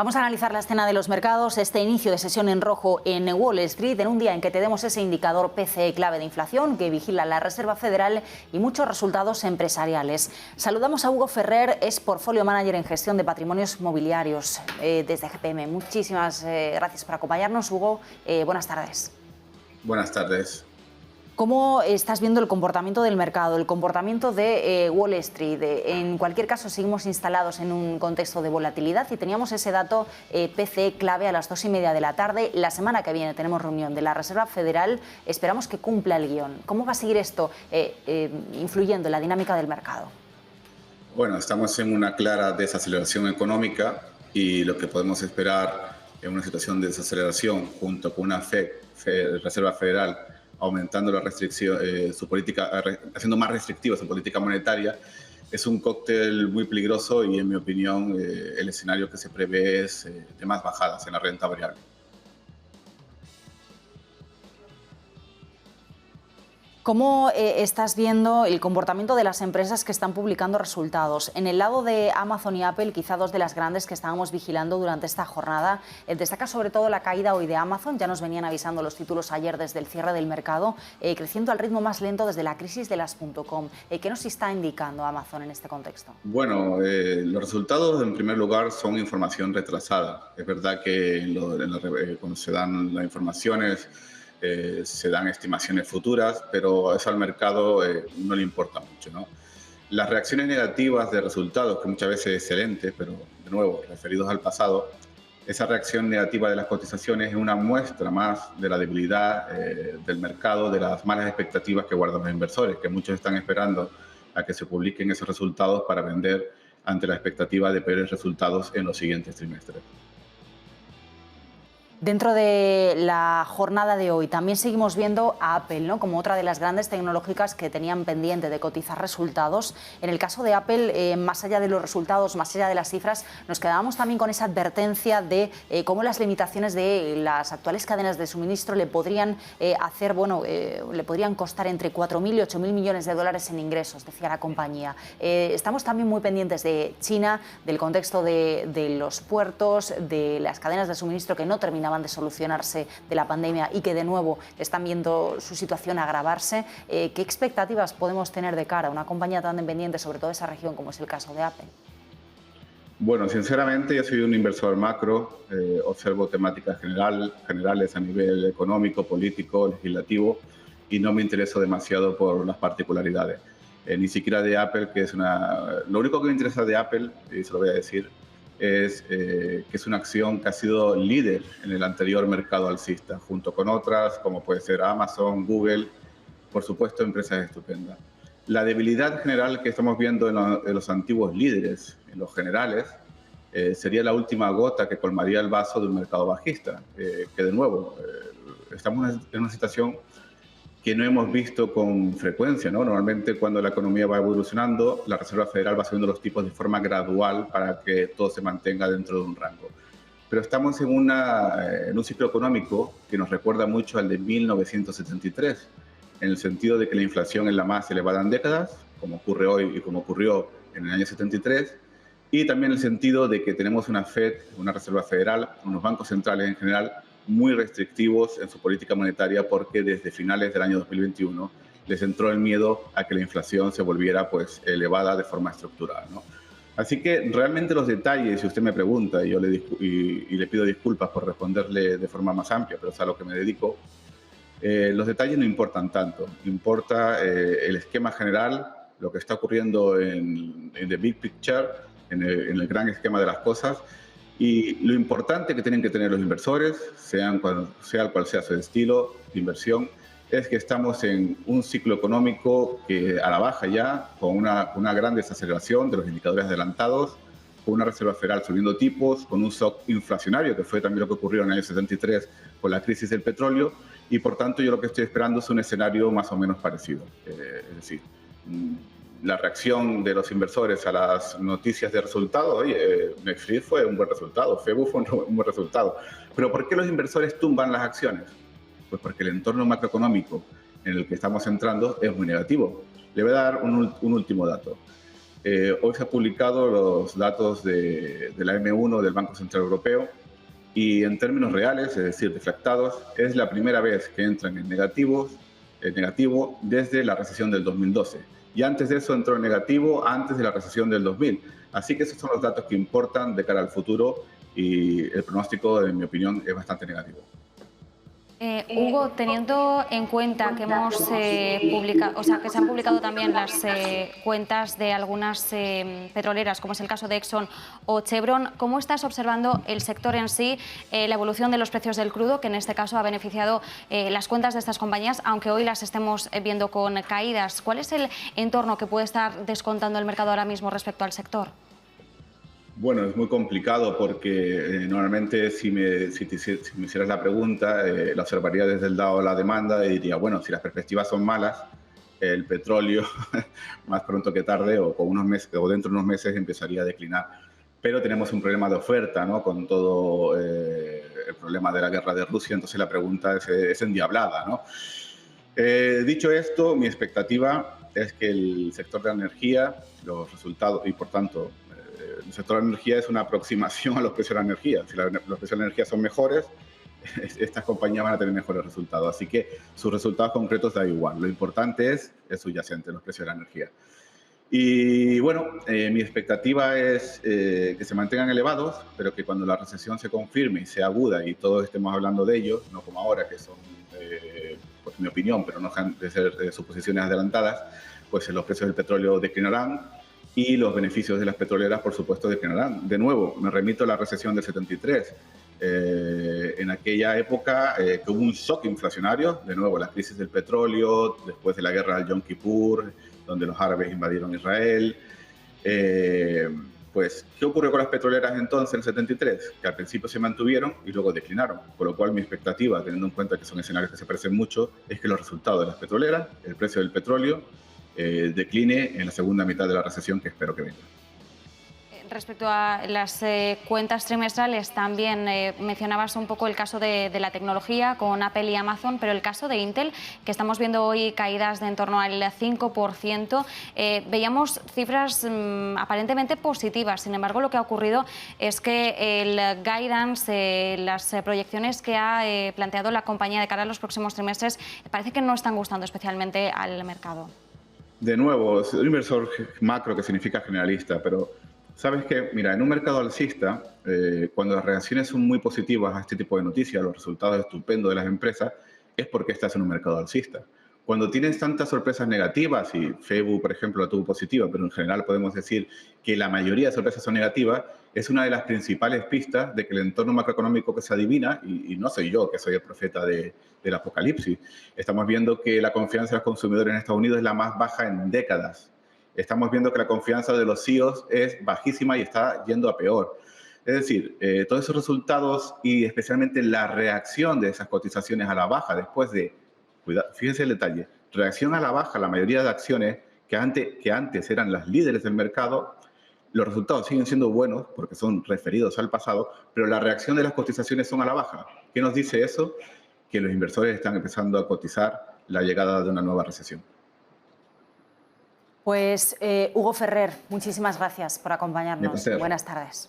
Vamos a analizar la escena de los mercados, este inicio de sesión en rojo en Wall Street, en un día en que tenemos ese indicador PCE clave de inflación que vigila la Reserva Federal y muchos resultados empresariales. Saludamos a Hugo Ferrer, es Portfolio Manager en gestión de patrimonios mobiliarios desde GPM. Muchísimas gracias por acompañarnos, Hugo. Buenas tardes. Buenas tardes. ¿Cómo estás viendo el comportamiento del mercado, el comportamiento de Wall Street? En cualquier caso, seguimos instalados en un contexto de volatilidad y teníamos ese dato PCE clave a las 2:30 de la tarde. La semana que viene tenemos reunión de la Reserva Federal. Esperamos que cumpla el guión. ¿Cómo va a seguir esto influyendo en la dinámica del mercado? Bueno, estamos en una clara desaceleración económica y lo que podemos esperar es una situación de desaceleración junto con una Reserva Federal aumentando la restricción, su política, haciendo más restrictiva su política monetaria, es un cóctel muy peligroso y, en mi opinión, el escenario que se prevé es de más bajadas en la renta variable. ¿Cómo estás viendo el comportamiento de las empresas que están publicando resultados? En el lado de Amazon y Apple, quizá dos de las grandes que estábamos vigilando durante esta jornada, destaca sobre todo la caída hoy de Amazon. Ya nos venían avisando los títulos ayer desde el cierre del mercado, creciendo al ritmo más lento desde la crisis de las .com. ¿Qué nos está indicando Amazon en este contexto? Bueno, los resultados, en primer lugar, son información retrasada. Es verdad que cuando se dan las informaciones, se dan estimaciones futuras, pero eso al mercado no le importa mucho, ¿no? Las reacciones negativas de resultados, que muchas veces es excelente, pero de nuevo, referidos al pasado, esa reacción negativa de las cotizaciones es una muestra más de la debilidad del mercado, de las malas expectativas que guardan los inversores, que muchos están esperando a que se publiquen esos resultados para vender ante la expectativa de peores resultados en los siguientes trimestres. Dentro de la jornada de hoy también seguimos viendo a Apple, ¿no?, como otra de las grandes tecnológicas que tenían pendiente de cotizar resultados. En el caso de Apple, más allá de los resultados, más allá de las cifras, nos quedábamos también con esa advertencia de cómo las limitaciones de las actuales cadenas de suministro le podrían le podrían costar entre 4.000 y 8.000 millones de dólares en ingresos, decía la compañía. Estamos también muy pendientes de China, del contexto de los puertos, de las cadenas de suministro que no terminaban de solucionarse de la pandemia y que de nuevo están viendo su situación agravarse. ¿Qué expectativas podemos tener de cara a una compañía tan dependiente, sobre todo esa región, como es el caso de Apple? Bueno, sinceramente yo soy un inversor macro, observo temáticas generales a nivel económico, político, legislativo y no me intereso demasiado por las particularidades. Ni siquiera de Apple, que es Lo único que me interesa de Apple, y se lo voy a decir, es que es una acción que ha sido líder en el anterior mercado alcista, junto con otras como puede ser Amazon, Google, por supuesto empresas estupendas. La debilidad general que estamos viendo en los antiguos líderes, en los generales, sería la última gota que colmaría el vaso de un mercado bajista, que de nuevo estamos en una situación que no hemos visto con frecuencia, ¿no? Normalmente cuando la economía va evolucionando, la Reserva Federal va subiendo los tipos de forma gradual para que todo se mantenga dentro de un rango. Pero estamos en un ciclo económico que nos recuerda mucho al de 1973, en el sentido de que la inflación es la más elevada en décadas, como ocurre hoy y como ocurrió en el año 73, y también en el sentido de que tenemos una Fed, una Reserva Federal, unos bancos centrales en general, muy restrictivos en su política monetaria porque desde finales del año 2021 les entró el miedo a que la inflación se volviera elevada de forma estructural, ¿no? Así que realmente los detalles, si usted me pregunta, y yo le pido disculpas por responderle de forma más amplia, pero es a lo que me dedico, los detalles no importan tanto. Importa el esquema general, lo que está ocurriendo en the big picture, en el gran esquema de las cosas. Y lo importante que tienen que tener los inversores, sea cual sea su estilo de inversión, es que estamos en un ciclo económico que a la baja ya, con una gran desaceleración de los indicadores adelantados, con una Reserva Federal subiendo tipos, con un shock inflacionario, que fue también lo que ocurrió en el año 73 con la crisis del petróleo, y por tanto yo lo que estoy esperando es un escenario más o menos parecido. Es decir, la reacción de los inversores a las noticias de resultados, oye, Netflix fue un buen resultado, Facebook fue un buen resultado. Pero ¿por qué los inversores tumban las acciones? Pues porque el entorno macroeconómico en el que estamos entrando es muy negativo. Le voy a dar un último dato. Hoy se han publicado los datos de la M1 del Banco Central Europeo y en términos reales, es decir, deflactados, es la primera vez que entran en negativo desde la recesión del 2012. Y antes de eso entró en negativo antes de la recesión del 2000. Así que esos son los datos que importan de cara al futuro y el pronóstico, en mi opinión, es bastante negativo. Hugo, teniendo en cuenta que hemos publicado, o sea, que se han publicado también las cuentas de algunas petroleras, como es el caso de Exxon o Chevron, ¿cómo estás observando el sector en sí, la evolución de los precios del crudo, que en este caso ha beneficiado las cuentas de estas compañías, aunque hoy las estemos viendo con caídas? ¿Cuál es el entorno que puede estar descontando el mercado ahora mismo respecto al sector? Bueno, es muy complicado porque normalmente si me hicieras la pregunta, la observaría desde el lado de la demanda y diría, bueno, si las perspectivas son malas, el petróleo más pronto que tarde o con unos meses o dentro de unos meses empezaría a declinar. Pero tenemos un problema de oferta, ¿no? Con todo el problema de la guerra de Rusia, entonces la pregunta es endiablada, ¿no? Dicho esto, mi expectativa es que el sector de la energía, los resultados y por tanto el sector de la energía es una aproximación a los precios de la energía. Si los precios de la energía son mejores, estas compañías van a tener mejores resultados. Así que sus resultados concretos da igual. Lo importante es el subyacente, los precios de la energía. Y bueno, mi expectativa es que se mantengan elevados, pero que cuando la recesión se confirme y sea aguda y todos estemos hablando de ello, no como ahora, que son, pues mi opinión, pero no dejan de ser suposiciones adelantadas, pues los precios del petróleo declinarán y los beneficios de las petroleras, por supuesto, declinarán. De nuevo, me remito a la recesión del 73. En aquella época que hubo un shock inflacionario, de nuevo, la crisis del petróleo, después de la guerra del Yom Kippur, donde los árabes invadieron Israel. Pues, ¿qué ocurrió con las petroleras entonces en el 73? Que al principio se mantuvieron y luego declinaron. Por lo cual mi expectativa, teniendo en cuenta que son escenarios que se parecen mucho, es que los resultados de las petroleras, el precio del petróleo, decline en la segunda mitad de la recesión que espero que venga. Respecto a las cuentas trimestrales, también mencionabas un poco el caso de la tecnología con Apple y Amazon, pero el caso de Intel, que estamos viendo hoy caídas de en torno al 5%, veíamos cifras aparentemente positivas. Sin embargo, lo que ha ocurrido es que el guidance, las proyecciones que ha planteado la compañía de cara a los próximos trimestres, parece que no están gustando especialmente al mercado. De nuevo, soy un inversor macro, que significa generalista, pero sabes que, mira, en un mercado alcista, cuando las reacciones son muy positivas a este tipo de noticias, los resultados estupendos de las empresas, es porque estás en un mercado alcista. Cuando tienes tantas sorpresas negativas, y Facebook, por ejemplo, la tuvo positiva, pero en general podemos decir que la mayoría de sorpresas son negativas, es una de las principales pistas de que el entorno macroeconómico que se adivina, y no soy yo, que soy el profeta del apocalipsis, estamos viendo que la confianza de los consumidores en Estados Unidos es la más baja en décadas. Estamos viendo que la confianza de los CEOs es bajísima y está yendo a peor. Es decir, todos esos resultados y especialmente la reacción de esas cotizaciones a la baja después de, fíjense el detalle, reacción a la baja, la mayoría de acciones que antes eran las líderes del mercado, los resultados siguen siendo buenos porque son referidos al pasado, pero la reacción de las cotizaciones son a la baja. ¿Qué nos dice eso? Que los inversores están empezando a cotizar la llegada de una nueva recesión. Pues Hugo Ferrer, muchísimas gracias por acompañarnos. Un placer. Buenas tardes.